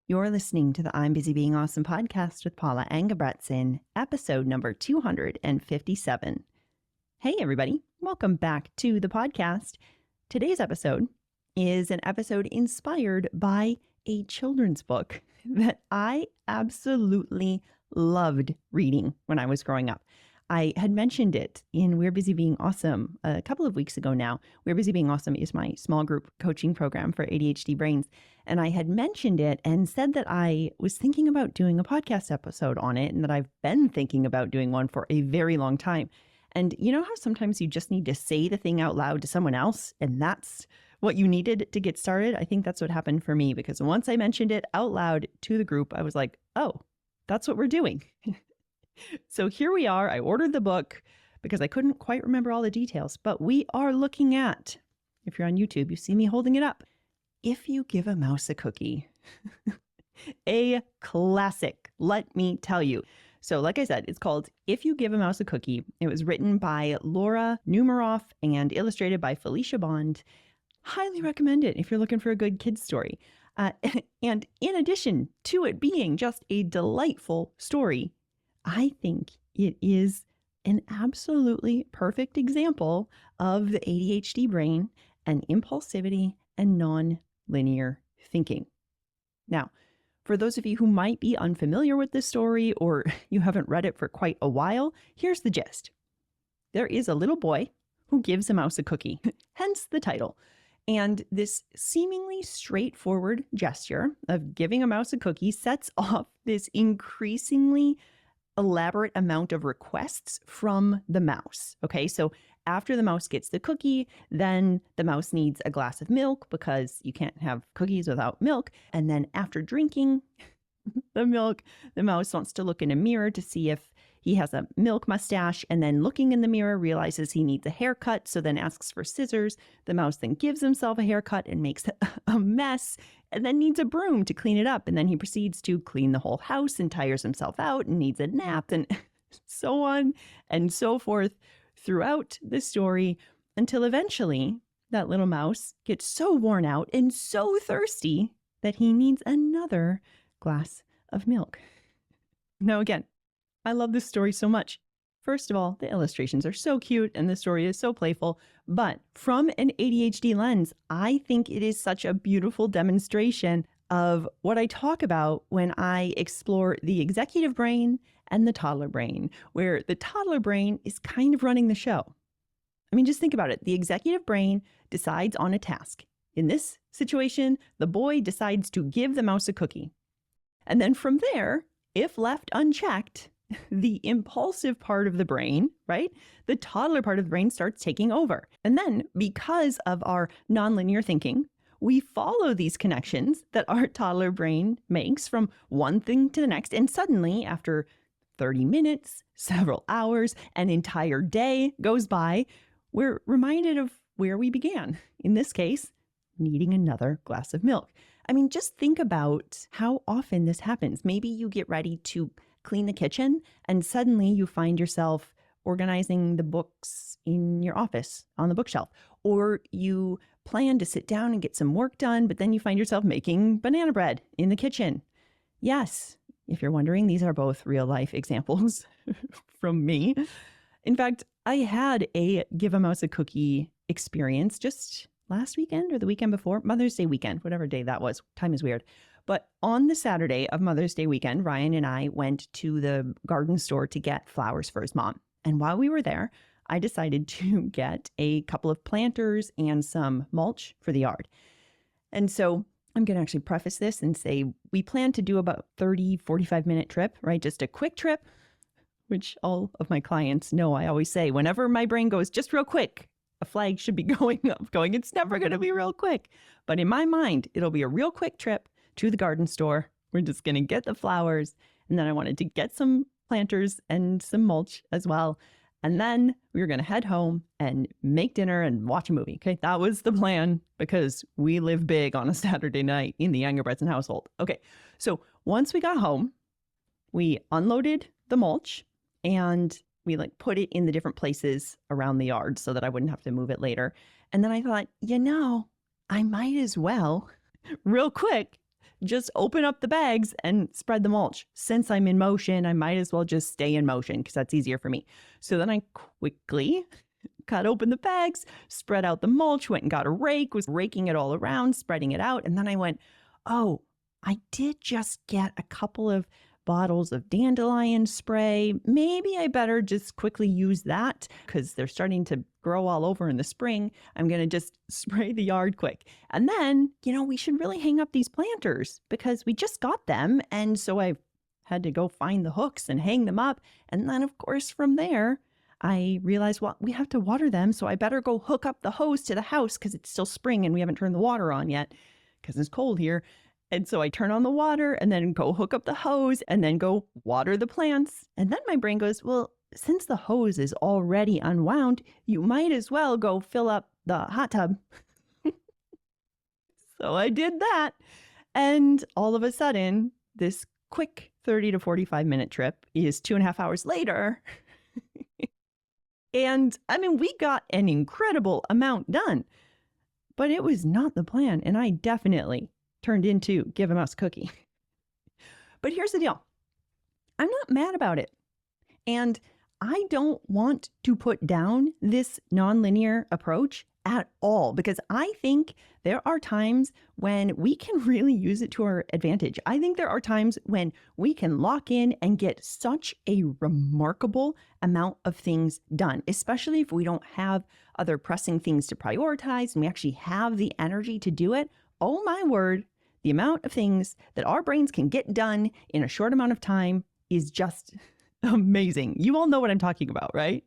You're listening to the I'm Busy Being Awesome podcast with Paula Engebretson, episode number 257. Hey, everybody. Welcome back to the podcast. Today's episode is an episode inspired by a children's book that I absolutely loved reading when I was growing up. I had mentioned it in We're Busy Being Awesome a couple of weeks ago now. We're Busy Being Awesome is my small group coaching program for ADHD brains. And I had mentioned it and said that I was thinking about doing a podcast episode on it and that I've been thinking about doing one for a very long time. And you know how sometimes you just need to say the thing out loud to someone else and that's what you needed to get started? I think that's what happened for me, because once I mentioned it out loud to the group, I was like, oh, that's what we're doing. So here we are. I ordered the book because I couldn't quite remember all the details, but we are looking at, if you're on YouTube, you see me holding it up, If You Give a Mouse a Cookie. A classic, let me tell you. So like I said, it's called If You Give a Mouse a Cookie. It was written by Laura Numeroff and illustrated by Felicia Bond. Highly recommend it if you're looking for a good kid's story. And in addition to it being just a delightful story, I think it is an absolutely perfect example of the ADHD brain and impulsivity and nonlinear thinking. Now, for those of you who might be unfamiliar with this story or you haven't read it for quite a while, here's the gist. There is a little boy who gives a mouse a cookie, hence the title. And this seemingly straightforward gesture of giving a mouse a cookie sets off this increasingly elaborate amount of requests from the mouse. Okay, so after the mouse gets the cookie, then the mouse needs a glass of milk because you can't have cookies without milk. And then after drinking the milk, the mouse wants to look in a mirror to see if he has a milk mustache, and then looking in the mirror realizes he needs a haircut, so then asks for scissors. The mouse then gives himself a haircut and makes a mess, and then needs a broom to clean it up. And then he proceeds to clean the whole house and tires himself out and needs a nap, and so on and so forth throughout the story, until eventually that little mouse gets so worn out and so thirsty that he needs another glass of milk. Now again, I love this story so much. First of all, the illustrations are so cute and the story is so playful, but from an ADHD lens, I think it is such a beautiful demonstration of what I talk about when I explore the executive brain and the toddler brain, where the toddler brain is kind of running the show. I mean, just think about it. The executive brain decides on a task. In this situation, the boy decides to give the mouse a cookie. And then from there, if left unchecked, the impulsive part of the brain, right? The toddler part of the brain starts taking over. And then because of our nonlinear thinking, we follow these connections that our toddler brain makes from one thing to the next. And suddenly, after 30 minutes, several hours, an entire day goes by, we're reminded of where we began. In this case, needing another glass of milk. I mean, just think about how often this happens. Maybe you get ready to clean the kitchen and suddenly you find yourself organizing the books in your office on the bookshelf, or you plan to sit down and get some work done, but then you find yourself making banana bread in the kitchen. Yes, if you're wondering, these are both real life examples from me. In fact, I had a give a mouse a cookie experience just last weekend or the weekend before, Mother's Day weekend, whatever day that was. Time is weird. But on the Saturday of Mother's Day weekend, Ryan and I went to the garden store to get flowers for his mom. And while we were there, I decided to get a couple of planters and some mulch for the yard. And so I'm going to actually preface this and say we plan to do about 45-minute trip, right? Just a quick trip, which all of my clients know. I always say whenever my brain goes just real quick, a flag should be going up, it's never going to be real quick. But in my mind, it'll be a real quick trip to the garden store. We're just going to get the flowers. And then I wanted to get some planters and some mulch as well. And then we were going to head home and make dinner and watch a movie. Okay, that was the plan because we live big on a Saturday night in the Engebretson household. Okay, so once we got home, we unloaded the mulch and we put it in the different places around the yard so that I wouldn't have to move it later. And then I thought, I might as well real quick just open up the bags and spread the mulch. Since I'm in motion, I might as well just stay in motion because that's easier for me. So then I quickly cut open the bags, spread out the mulch, went and got a rake, was raking it all around, spreading it out. And then I went, oh, I did just get a couple of bottles of dandelion spray. Maybe I better just quickly use that because they're starting to grow all over in the spring. I'm going to just spray the yard quick. And then, we should really hang up these planters because we just got them. And so I had to go find the hooks and hang them up. And then, of course, from there, I realized, well, we have to water them. So I better go hook up the hose to the house because it's still spring and we haven't turned the water on yet because it's cold here. And so I turn on the water and then go hook up the hose and then go water the plants. And then my brain goes, well, since the hose is already unwound, you might as well go fill up the hot tub. So I did that. And all of a sudden, this quick 30 to 45 minute trip is 2.5 hours later. And we got an incredible amount done, but it was not the plan. And I definitely turned into Give a Mouse Cookie. But here's the deal. I'm not mad about it. And I don't want to put down this nonlinear approach at all, because I think there are times when we can really use it to our advantage. I think there are times when we can lock in and get such a remarkable amount of things done, especially if we don't have other pressing things to prioritize and we actually have the energy to do it. Oh my word, the amount of things that our brains can get done in a short amount of time is just amazing. You all know what I'm talking about, right?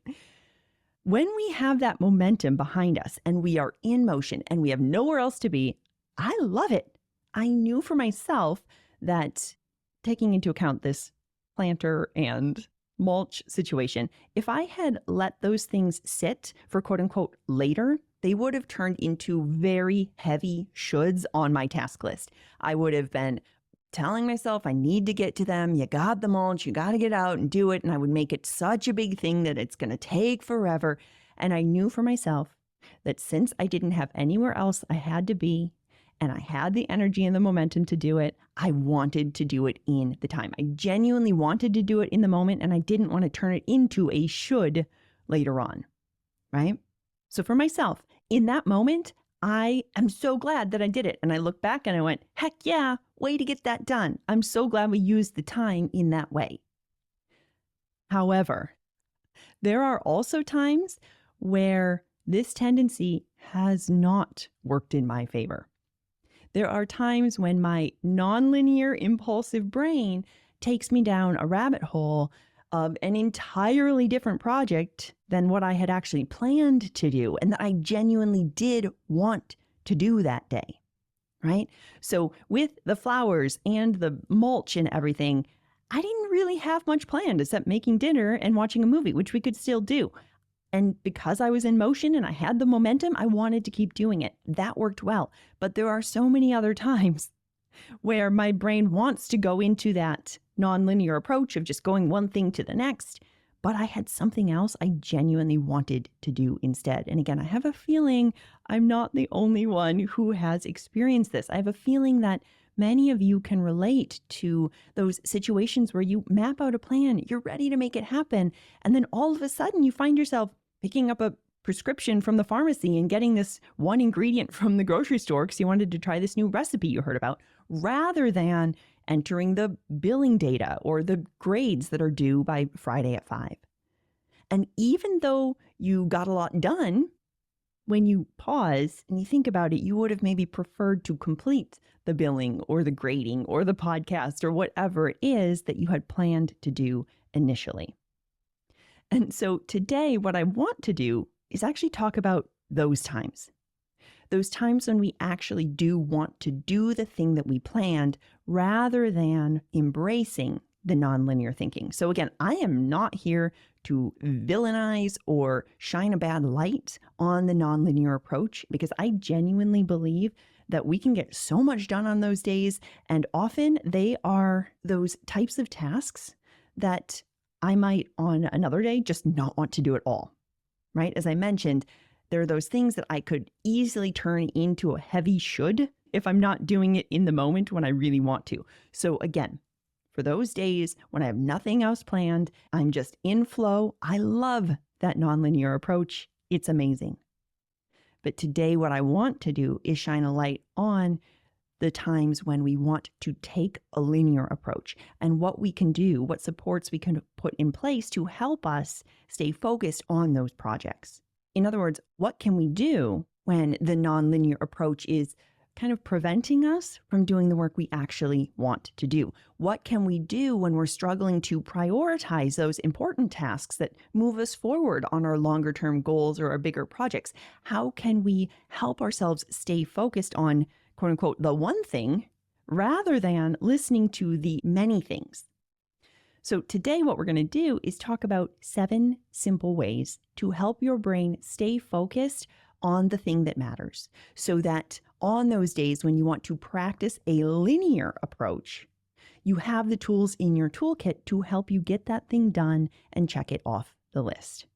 When we have that momentum behind us and we are in motion and we have nowhere else to be, I love it. I knew for myself that, taking into account this planter and mulch situation, if I had let those things sit for quote unquote later, they would have turned into very heavy shoulds on my task list. I would have been telling myself I need to get to them. You got the mulch, you got to get out and do it. And I would make it such a big thing that it's going to take forever. And I knew for myself that since I didn't have anywhere else I had to be, and I had the energy and the momentum to do it, I wanted to do it in the time. I genuinely wanted to do it in the moment, and I didn't want to turn it into a should later on, right? So for myself, in that moment, I am so glad that I did it. And I look back and I went, heck yeah, way to get that done. I'm so glad we used the time in that way. However, there are also times where this tendency has not worked in my favor. There are times when my nonlinear impulsive brain takes me down a rabbit hole of an entirely different project than what I had actually planned to do and that I genuinely did want to do that day, right? So with the flowers and the mulch and everything, I didn't really have much planned except making dinner and watching a movie, which we could still do. And because I was in motion and I had the momentum, I wanted to keep doing it. That worked well. But there are so many other times where my brain wants to go into that nonlinear approach of just going one thing to the next, but I had something else I genuinely wanted to do instead. And again, I have a feeling I'm not the only one who has experienced this. I have a feeling that many of you can relate to those situations where you map out a plan, you're ready to make it happen, and then all of a sudden you find yourself picking up a prescription from the pharmacy and getting this one ingredient from the grocery store because you wanted to try this new recipe you heard about, rather than entering the billing data or the grades that are due by Friday at 5. And even though you got a lot done, when you pause and you think about it, you would have maybe preferred to complete the billing or the grading or the podcast or whatever it is that you had planned to do initially. And so today, what I want to do is actually talk about those times when we actually do want to do the thing that we planned rather than embracing the nonlinear thinking. So again, I am not here to villainize or shine a bad light on the nonlinear approach, because I genuinely believe that we can get so much done on those days. And often they are those types of tasks that I might on another day just not want to do at all, right? As I mentioned, there are those things that I could easily turn into a heavy should if I'm not doing it in the moment when I really want to. So again, for those days when I have nothing else planned, I'm just in flow. I love that nonlinear approach. It's amazing. But today, what I want to do is shine a light on the times when we want to take a linear approach and what we can do, what supports we can put in place to help us stay focused on those projects. In other words, what can we do when the nonlinear approach is kind of preventing us from doing the work we actually want to do? What can we do when we're struggling to prioritize those important tasks that move us forward on our longer term goals or our bigger projects? How can we help ourselves stay focused on, quote unquote, the one thing rather than listening to the many things? So today, what we're going to do is talk about 7 simple ways to help your brain stay focused on the thing that matters, so that on those days when you want to practice a linear approach, you have the tools in your toolkit to help you get that thing done and check it off the list.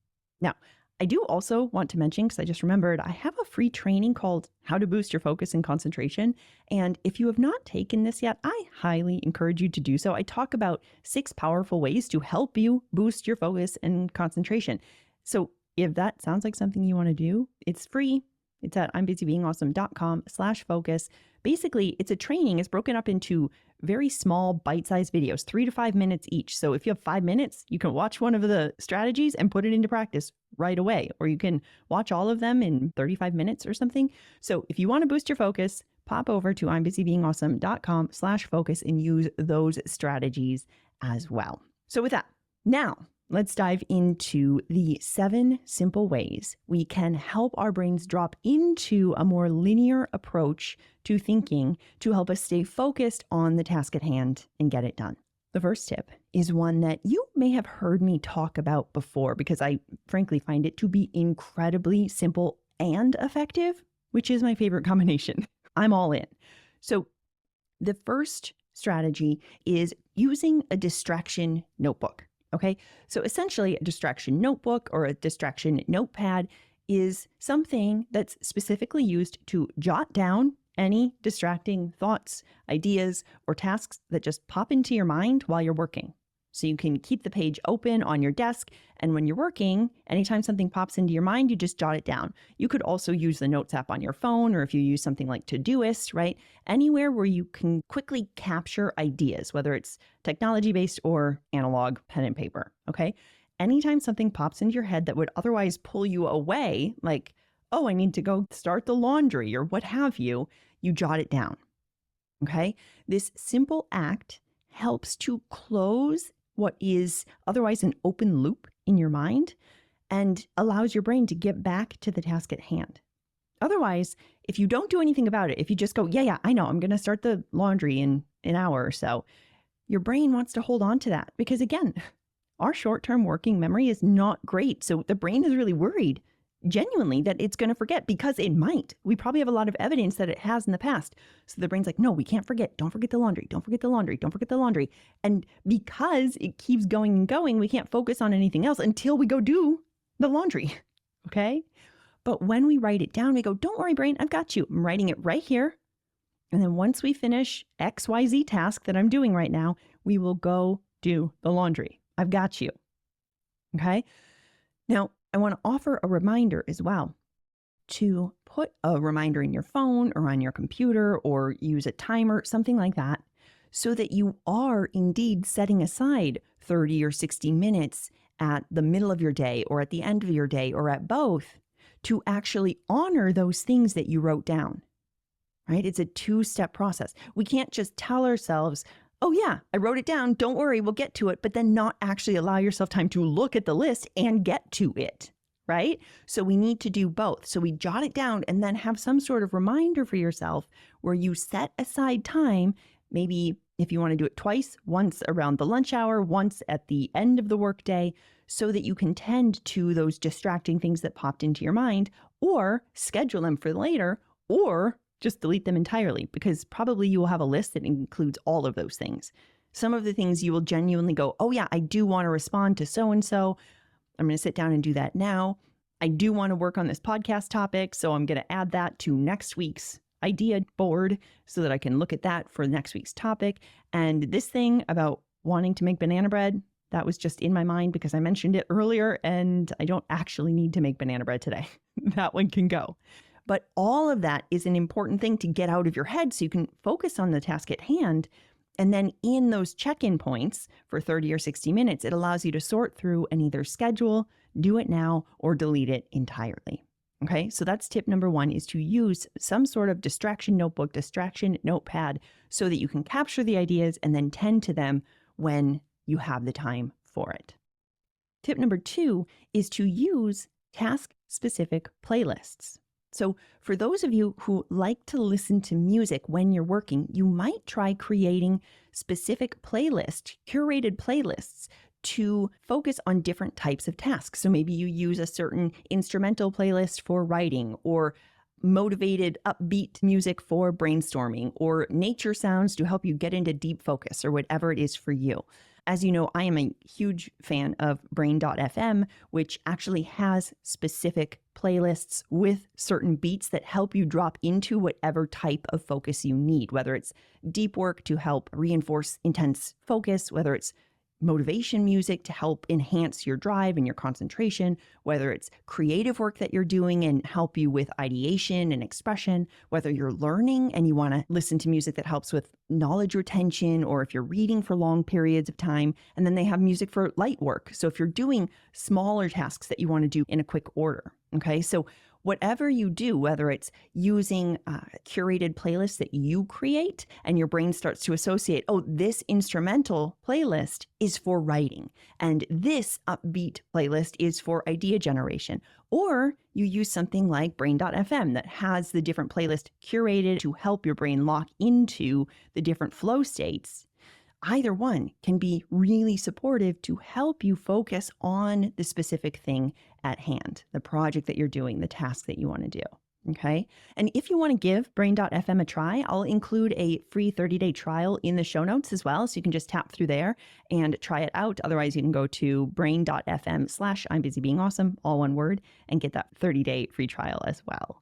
Now, I do also want to mention, because I just remembered, I have a free training called How to Boost Your Focus and Concentration. And if you have not taken this yet, I highly encourage you to do so. I talk about 6 powerful ways to help you boost your focus and concentration. So if that sounds like something you want to do, it's free. It's at I'mBusyBeingAwesome.com/focus. Basically, it's a training. It's broken up into very small bite-sized videos, 3 to 5 minutes each. So if you have 5 minutes, you can watch one of the strategies and put it into practice right away, or you can watch all of them in 35 minutes or something. So if you want to boost your focus, pop over to I'mBusyBeingAwesome.com/focus and use those strategies as well. So with that, now let's dive into the 7 simple ways we can help our brains drop into a more linear approach to thinking to help us stay focused on the task at hand and get it done. The first tip is one that you may have heard me talk about before, because I frankly find it to be incredibly simple and effective, which is my favorite combination. I'm all in. So the first strategy is using a distraction notebook. Okay, so essentially a distraction notebook or a distraction notepad is something that's specifically used to jot down any distracting thoughts, ideas, or tasks that just pop into your mind while you're working. So you can keep the page open on your desk, and when you're working, anytime something pops into your mind, you just jot it down. You could also use the Notes app on your phone, or if you use something like Todoist, right? Anywhere where you can quickly capture ideas, whether it's technology-based or analog pen and paper, okay? Anytime something pops into your head that would otherwise pull you away, like, oh, I need to go start the laundry or what have you, you jot it down, okay? This simple act helps to close what is otherwise an open loop in your mind and allows your brain to get back to the task at hand. Otherwise, if you don't do anything about it, if you just go, yeah, I know, I'm going to start the laundry in an hour or so, your brain wants to hold on to that because, again, our short-term working memory is not great. So the brain is really worried, genuinely, that it's going to forget, because it might. We probably have a lot of evidence that it has in the past. So the brain's like, no, we can't forget. Don't forget the laundry. Don't forget the laundry. Don't forget the laundry. And because it keeps going and going, we can't focus on anything else until we go do the laundry. Okay? But when we write it down, we go, don't worry, brain, I've got you. I'm writing it right here. And then once we finish XYZ task that I'm doing right now, we will go do the laundry. I've got you. Okay? Now, I want to offer a reminder as well to put a reminder in your phone or on your computer or use a timer, something like that, so that you are indeed setting aside 30 or 60 minutes at the middle of your day or at the end of your day or at both to actually honor those things that you wrote down, right? It's a 2-step process. We can't just tell ourselves, oh yeah, I wrote it down, don't worry, we'll get to it, but then not actually allow yourself time to look at the list and get to it, right? So we need to do both. So we jot it down and then have some sort of reminder for yourself where you set aside time, maybe if you want to do it twice, once around the lunch hour, once at the end of the workday, so that you can tend to those distracting things that popped into your mind, or schedule them for later, or just delete them entirely, because probably you will have a list that includes all of those things. Some of the things you will genuinely go, oh yeah, I do want to respond to so-and-so. I'm going to sit down and do that now. I do want to work on this podcast topic, so I'm going to add that to next week's idea board so that I can look at that for next week's topic. And this thing about wanting to make banana bread, that was just in my mind because I mentioned it earlier, and I don't actually need to make banana bread today. That one can go. But all of that is an important thing to get out of your head so you can focus on the task at hand. And then in those check-in points for 30 or 60 minutes, it allows you to sort through and either schedule, do it now, or delete it entirely. Okay, so that's tip number one, is to use some sort of distraction notebook, distraction notepad, so that you can capture the ideas and then tend to them when you have the time for it. Tip number two is to use task-specific playlists. So for those of you who like to listen to music when you're working, you might try creating specific playlists, curated playlists, to focus on different types of tasks. So maybe you use a certain instrumental playlist for writing, or motivated upbeat music for brainstorming, or nature sounds to help you get into deep focus, or whatever it is for you. As you know, I am a huge fan of brain.fm, which actually has specific playlists with certain beats that help you drop into whatever type of focus you need, whether it's deep work to help reinforce intense focus, whether it's motivation music to help enhance your drive and your concentration, whether it's creative work that you're doing and help you with ideation and expression, whether you're learning and you want to listen to music that helps with knowledge retention, or if you're reading for long periods of time. And then they have music for light work. So if you're doing smaller tasks that you want to do in a quick order. Okay, so whatever you do, whether it's using curated playlists that you create and your brain starts to associate, oh, this instrumental playlist is for writing and this upbeat playlist is for idea generation. Or you use something like brain.fm that has the different playlists curated to help your brain lock into the different flow states. Either one can be really supportive to help you focus on the specific thing at hand, the project that you're doing, the task that you want to do. Okay. And if you want to give brain.fm a try, I'll include a free 30-day trial in the show notes as well. So you can just tap through there and try it out. Otherwise, you can go to brain.fm/I'm busy being awesome, all one word, and get that 30-day free trial as well.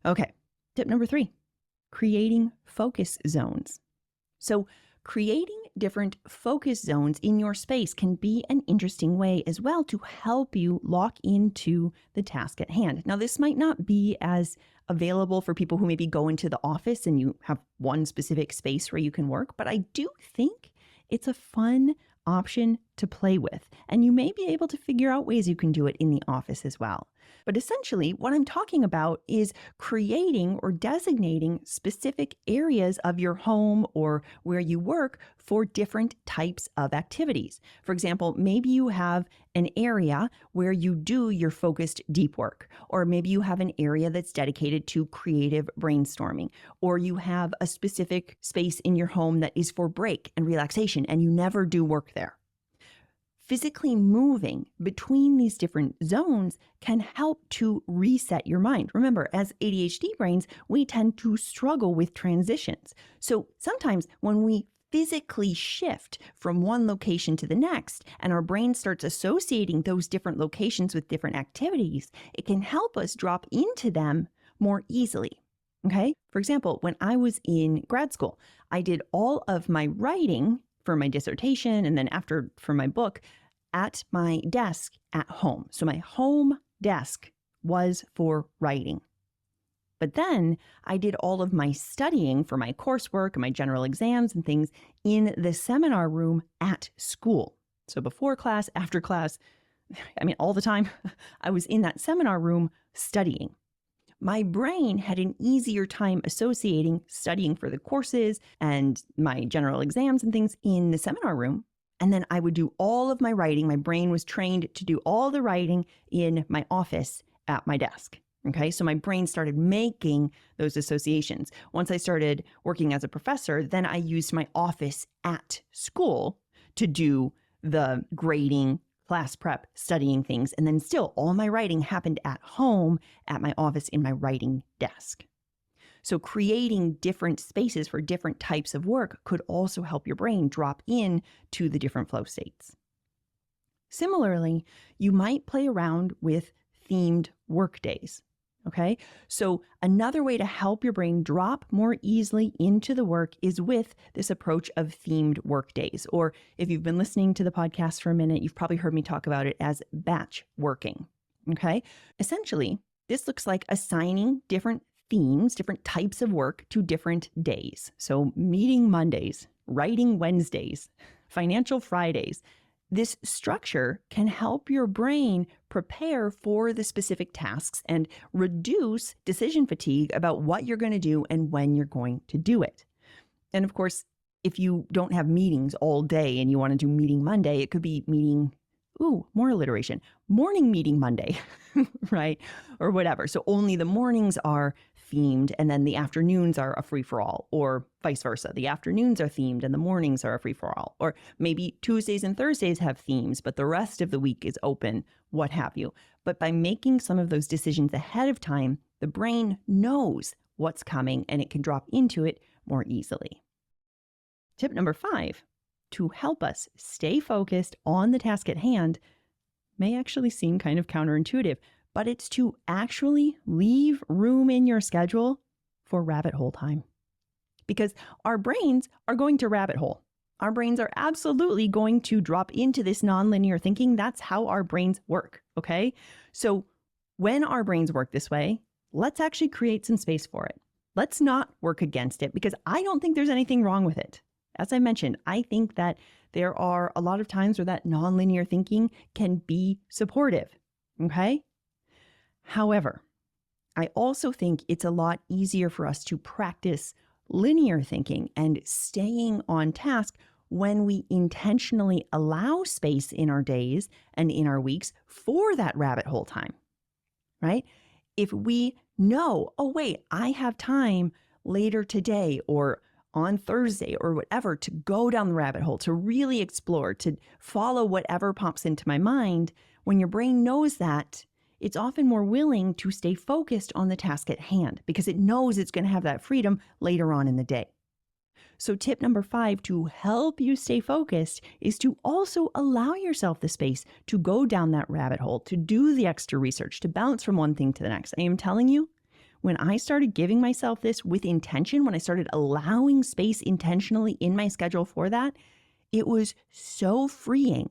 Okay. Tip number 3, creating focus zones. So creating different focus zones in your space can be an interesting way as well to help you lock into the task at hand. Now, this might not be as available for people who maybe go into the office and you have one specific space where you can work, but I do think it's a fun option to play with, and you may be able to figure out ways you can do it in the office as well. But essentially, what I'm talking about is creating or designating specific areas of your home or where you work for different types of activities. For example, maybe you have an area where you do your focused deep work, or maybe you have an area that's dedicated to creative brainstorming, or you have a specific space in your home that is for break and relaxation, and you never do work there. Physically moving between these different zones can help to reset your mind. Remember, as ADHD brains, we tend to struggle with transitions. So sometimes when we physically shift from one location to the next and our brain starts associating those different locations with different activities, it can help us drop into them more easily. Okay? For example, when I was in grad school, I did all of my writing for my dissertation and then after for my book at my desk at home. So my home desk was for writing. But then I did all of my studying for my coursework and my general exams and things in the seminar room at school. So before class, after class, all the time, I was in that seminar room studying. My brain had an easier time associating studying for the courses and my general exams and things in the seminar room. And then I would do all of my writing. My brain was trained to do all the writing in my office at my desk. Okay, so my brain started making those associations. Once I started working as a professor, then I used my office at school to do the grading, class prep, studying things. And then still all my writing happened at home at my office in my writing desk. So creating different spaces for different types of work could also help your brain drop in to the different flow states. Similarly, you might play around with themed work days. Okay. So another way to help your brain drop more easily into the work is with this approach of themed work days. Or if you've been listening to the podcast for a minute, you've probably heard me talk about it as batch working. Okay. Essentially, this looks like assigning different themes, different types of work to different days. So meeting Mondays, writing Wednesdays, financial Fridays. This structure can help your brain prepare for the specific tasks and reduce decision fatigue about what you're going to do and when you're going to do it. And of course, if you don't have meetings all day and you want to do meeting Monday, it could be more alliteration, morning meeting Monday, right? Or whatever. So only the mornings are themed and then the afternoons are a free-for-all, or vice versa. The afternoons are themed and the mornings are a free-for-all. Or maybe Tuesdays and Thursdays have themes, but the rest of the week is open, what have you. But by making some of those decisions ahead of time, the brain knows what's coming and it can drop into it more easily. Tip number 5, to help us stay focused on the task at hand, may actually seem kind of counterintuitive, but it's to actually leave room in your schedule for rabbit hole time. Because our brains are going to rabbit hole. Our brains are absolutely going to drop into this nonlinear thinking. That's how our brains work, okay? So when our brains work this way, let's actually create some space for it. Let's not work against it, because I don't think there's anything wrong with it. As I mentioned, I think that there are a lot of times where that nonlinear thinking can be supportive, okay? However, I also think it's a lot easier for us to practice linear thinking and staying on task when we intentionally allow space in our days and in our weeks for that rabbit hole time, right? If we know, oh, wait, I have time later today or on Thursday or whatever to go down the rabbit hole, to really explore, to follow whatever pops into my mind, when your brain knows that, it's often more willing to stay focused on the task at hand because it knows it's going to have that freedom later on in the day. So tip number 5 to help you stay focused is to also allow yourself the space to go down that rabbit hole, to do the extra research, to bounce from one thing to the next. I am telling you, when I started giving myself this with intention, when I started allowing space intentionally in my schedule for that, it was so freeing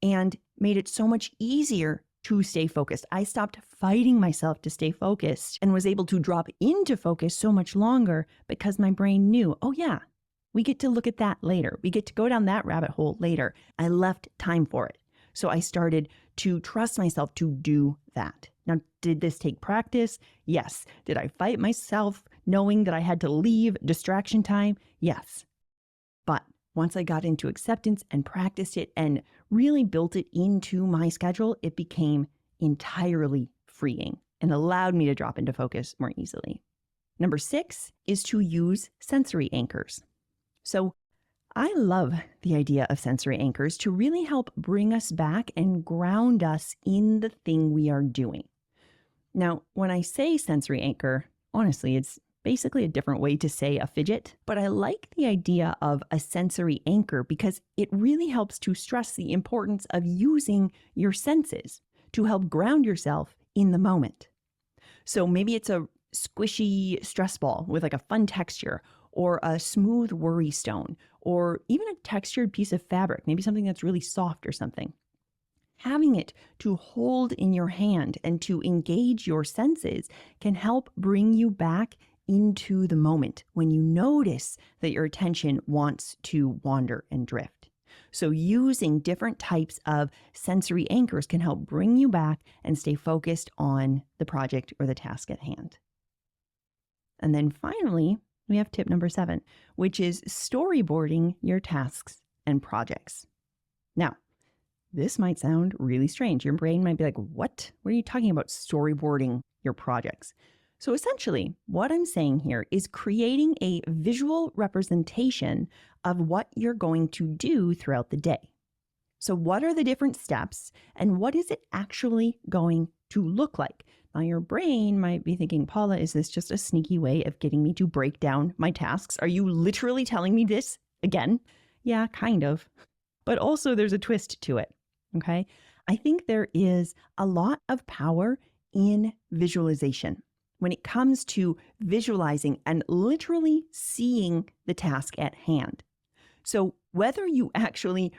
and made it so much easier to stay focused. I stopped fighting myself to stay focused and was able to drop into focus so much longer because my brain knew, oh yeah, we get to look at that later. We get to go down that rabbit hole later. I left time for it. So I started to trust myself to do that. Now, did this take practice? Yes. Did I fight myself knowing that I had to leave distraction time? Yes. But once I got into acceptance and practiced it and really built it into my schedule, it became entirely freeing and allowed me to drop into focus more easily. Number 6 is to use sensory anchors. So I love the idea of sensory anchors to really help bring us back and ground us in the thing we are doing. Now, when I say sensory anchor, honestly, it's basically a different way to say a fidget, but I like the idea of a sensory anchor because it really helps to stress the importance of using your senses to help ground yourself in the moment. So maybe it's a squishy stress ball with like a fun texture, or a smooth worry stone, or even a textured piece of fabric, maybe something that's really soft or something. Having it to hold in your hand and to engage your senses can help bring you back into the moment when you notice that your attention wants to wander and drift. So using different types of sensory anchors can help bring you back and stay focused on the project or the task at hand. And then finally, we have tip number 7, which is storyboarding your tasks and projects. Now, this might sound really strange. Your brain might be like, what? What are you talking about storyboarding your projects? So essentially, what I'm saying here is creating a visual representation of what you're going to do throughout the day. So what are the different steps and what is it actually going to look like? Now, your brain might be thinking, Paula, is this just a sneaky way of getting me to break down my tasks? Are you literally telling me this again? Yeah, kind of. But also there's a twist to it, okay? I think there is a lot of power in visualization. when it comes to visualizing and literally seeing the task at hand. So whether you actually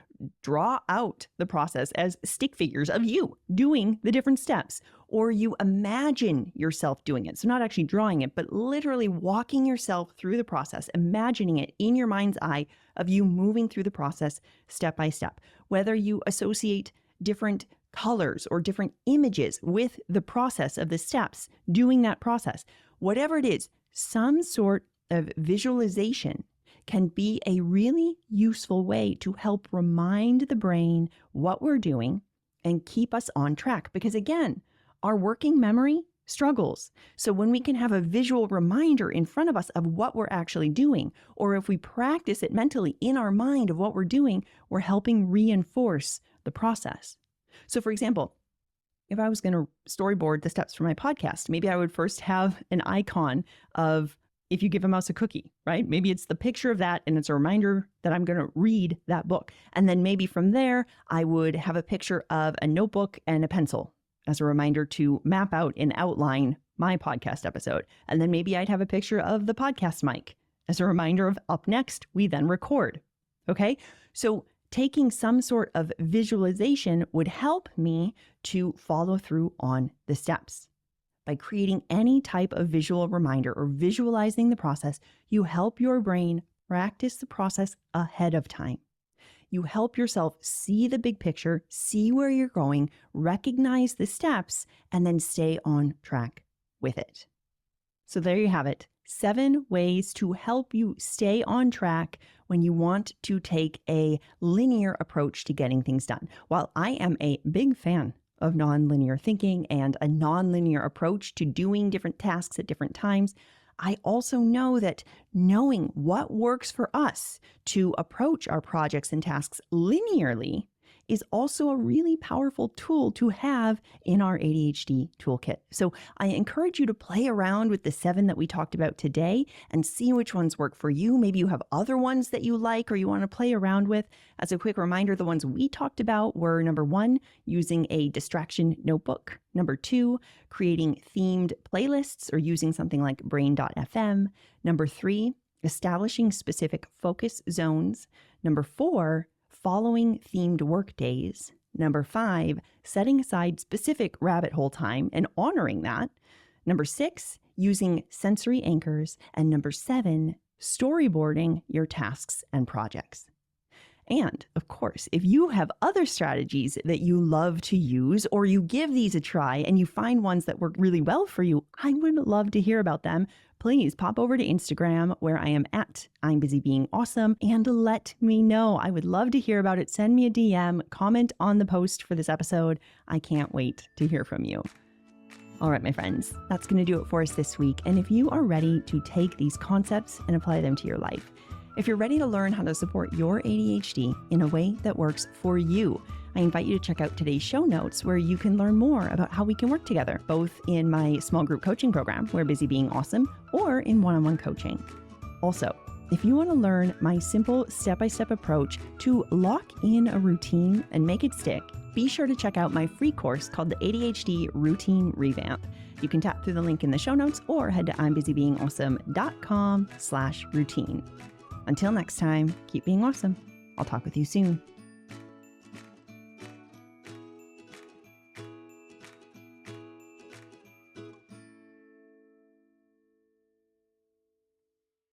draw out the process as stick figures of you doing the different steps, or you imagine yourself doing it, so not actually drawing it, but literally walking yourself through the process, imagining it in your mind's eye of you moving through the process step by step, whether you associate different colors or different images with the process of the steps, doing that process, whatever it is, some sort of visualization can be a really useful way to help remind the brain what we're doing and keep us on track. Because again, our working memory struggles. So when we can have a visual reminder in front of us of what we're actually doing, or if we practice it mentally in our mind of what we're doing, we're helping reinforce the process. So for example, if I was going to storyboard the steps for my podcast, maybe I would first have an icon of if you give a mouse a cookie, right? Maybe it's the picture of that and it's a reminder that I'm going to read that book. And then maybe from there, I would have a picture of a notebook and a pencil as a reminder to map out and outline my podcast episode. And then maybe I'd have a picture of the podcast mic as a reminder of up next, we then record. Okay. So taking some sort of visualization would help me to follow through on the steps. By creating any type of visual reminder or visualizing the process, you help your brain practice the process ahead of time. You help yourself see the big picture, see where you're going, recognize the steps, and then stay on track with it. So there you have it. 7 ways to help you stay on track when you want to take a linear approach to getting things done. While I am a big fan of nonlinear thinking and a nonlinear approach to doing different tasks at different times, I also know that knowing what works for us to approach our projects and tasks linearly is also a really powerful tool to have in our ADHD toolkit. So I encourage you to play around with the 7 that we talked about today and see which ones work for you. Maybe you have other ones that you like or you want to play around with. As a quick reminder, the ones we talked about were number 1, using a distraction notebook. Number 2, creating themed playlists or using something like brain.fm. Number 3, establishing specific focus zones. Number 4, following themed work days. Number 5, setting aside specific rabbit hole time and honoring that. Number 6, using sensory anchors. And number 7, storyboarding your tasks and projects. And of course, if you have other strategies that you love to use, or you give these a try and you find ones that work really well for you, I would love to hear about them. Please pop over to Instagram where I am at I'm Busy Being Awesome and let me know. I would love to hear about it. Send me a DM, comment on the post for this episode. I can't wait to hear from you. All right, my friends, that's going to do it for us this week. And if you are ready to take these concepts and apply them to your life, if you're ready to learn how to support your ADHD in a way that works for you, I invite you to check out today's show notes where you can learn more about how we can work together, both in my small group coaching program, We're Busy Being Awesome, or in one-on-one coaching. Also, if you want to learn my simple step-by-step approach to lock in a routine and make it stick, be sure to check out my free course called the ADHD Routine Revamp. You can tap through the link in the show notes or head to I'mBusyBeingAwesome.com/routine. Until next time, keep being awesome. I'll talk with you soon.